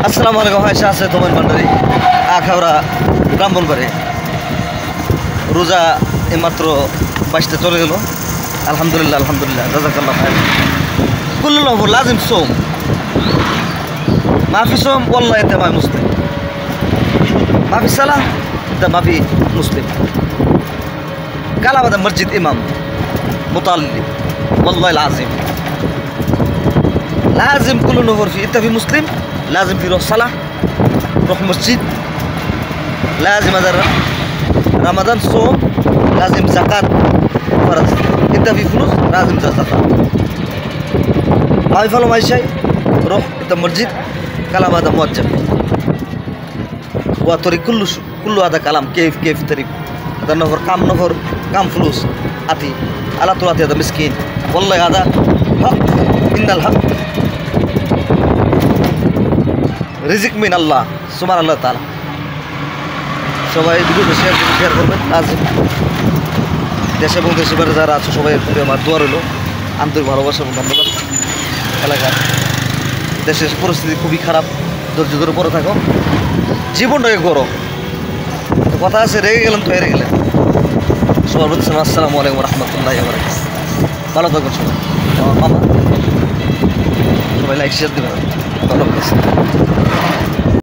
আসসালামু আলাইকুম। হায়সা আছে তোমার ভান্ডারি আখাউড়া ব্রাহ্মণবাড়ি। রোজা এইমাত্র 22টা চলে গেল। আলহামদুলিল্লাহ আলহামদুলিল্লাহ জাযাকাল্লাহ খাইর। কুল্লু নফর লাজিম সোম মাফি সোম ওয়াল্লাহ এতে মাই মুসলিম মাফি সালাহ এটা মাফি মুসলিম। কালাবাদ মসজিদ ইমাম মুতাল্লি ওয়াল্লাহ লাজিম لازم كل نفر في انت في مسلم لازم في روح صلاة روح مسجد لازم هذا رمضان صوم لازم زكاة فرض انت في فلوس لازم زكاة ما يفعلوا ما شيء روح انت مسجد كلام هذا موجب وطريق كل هذا كلام كيف طريق هذا نفر كم فلوس أتي على طول هذا مسكين والله هذا حق إن الحق রিজিক মিন আল্লাহ সুবহানাল্লাহ তাআলা। সবাই ভিডিওটা শেয়ার করবেন। আজ দেশে এবং দেশের বাইরে যারা আছে সবাই আমার দোয়া রইল, আন্তরিক ভালোবাসা এবং ধন্যবাদ। এলাকার দেশের পরিস্থিতি খুবই খারাপ, ধৈর্য ধরে পড়ে থাকো, জীবনটাকে করো। কথা আছে রেগে গেলেন তো হেরে গেলেন। সবার প্রতি আসসালামু আলাইকুম রহমতুল্লাহি ওয়া বারাকাতুহু। ভালো থাকুন সবাই। আমার মামা সবাই লাইক শেয়ার দেবেন। ভালো